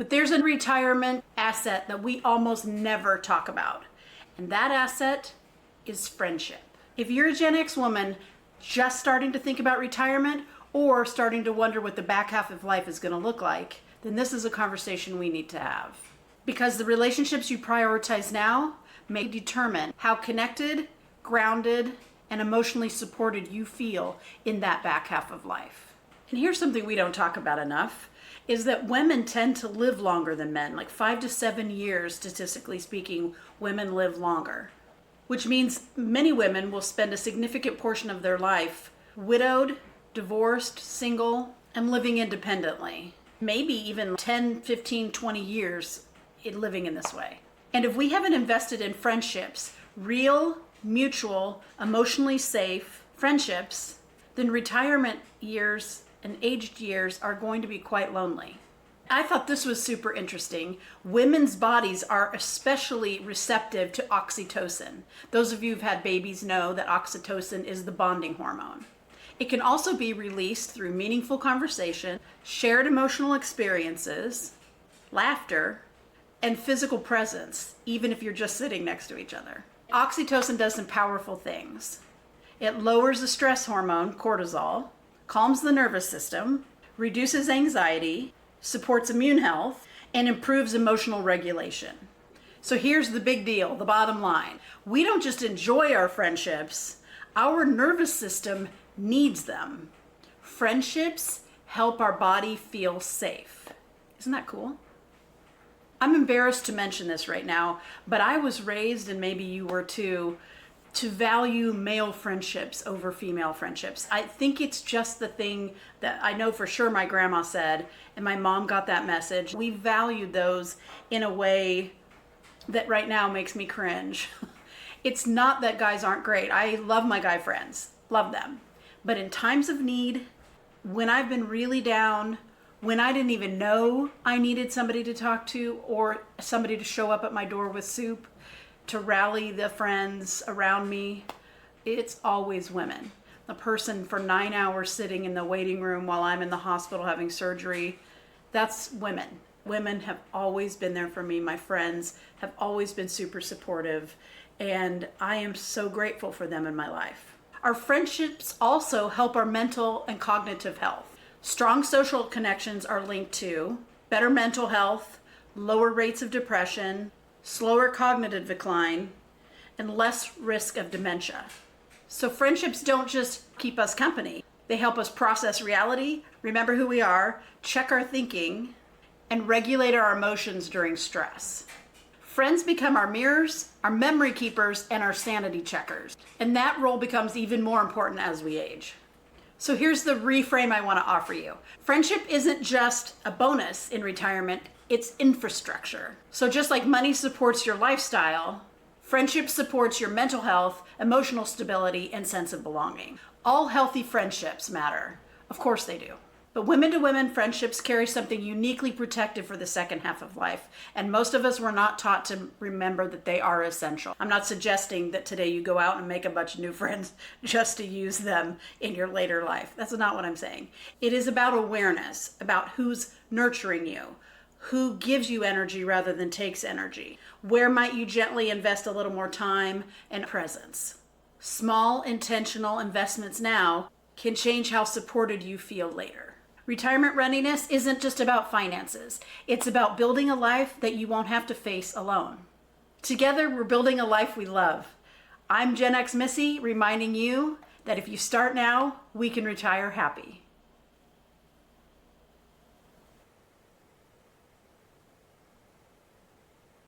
But there's a retirement asset that we almost never talk about, and that asset is friendship. If you're a Gen X woman just starting to think about retirement or starting to wonder what the back half of life is going to look like, then this is a conversation we need to have. Because the relationships you prioritize now may determine how connected, grounded, and emotionally supported you feel in that back half of life. And here's something we don't talk about enough, is that women tend to live longer than men. Like 5 to 7 years, statistically speaking, women live longer. Which means many women will spend a significant portion of their life widowed, divorced, single, and living independently. Maybe even 10, 15, 20 years in living in this way. And if we haven't invested in friendships, real, mutual, emotionally safe friendships, then retirement years and aged years are going to be quite lonely. I thought this was super interesting. Women's bodies are especially receptive to oxytocin. Those of you who've had babies know that oxytocin is the bonding hormone. It can also be released through meaningful conversation, shared emotional experiences, laughter, and physical presence, even if you're just sitting next to each other. Oxytocin does some powerful things. It lowers the stress hormone, cortisol, calms the nervous system, reduces anxiety, supports immune health, and improves emotional regulation. So here's the big deal, the bottom line. We don't just enjoy our friendships, our nervous system needs them. Friendships help our body feel safe. Isn't that cool? I'm embarrassed to mention this right now, but I was raised, and maybe you were too, to value male friendships over female friendships. I think it's just the thing that I know for sure my grandma said, and my mom got that message. We valued those in a way that right now makes me cringe. It's not that guys aren't great. I love my guy friends, love them. But in times of need, when I've been really down, when I didn't even know I needed somebody to talk to or somebody to show up at my door with soup, to rally the friends around me, it's always women. A person for 9 hours sitting in the waiting room while I'm in the hospital having surgery, that's women. Women have always been there for me. My friends have always been super supportive, and I am so grateful for them in my life. Our friendships also help our mental and cognitive health. Strong social connections are linked to better mental health, lower rates of depression, slower cognitive decline, and less risk of dementia. So friendships don't just keep us company. They help us process reality, remember who we are, check our thinking, and regulate our emotions during stress. Friends become our mirrors, our memory keepers, and our sanity checkers. And that role becomes even more important as we age. So here's the reframe I want to offer you. Friendship isn't just a bonus in retirement, it's infrastructure. So just like money supports your lifestyle, friendship supports your mental health, emotional stability, and sense of belonging. All healthy friendships matter. Of course they do. But women to women friendships carry something uniquely protective for the second half of life. And most of us were not taught to remember that they are essential. I'm not suggesting that today you go out and make a bunch of new friends just to use them in your later life. That's not what I'm saying. It is about awareness, about who's nurturing you, who gives you energy rather than takes energy. Where might you gently invest a little more time and presence? Small intentional investments now can change how supported you feel later. Retirement readiness isn't just about finances. It's about building a life that you won't have to face alone. Together, we're building a life we love. I'm GenX Missy, reminding you that if you start now, we can retire happy.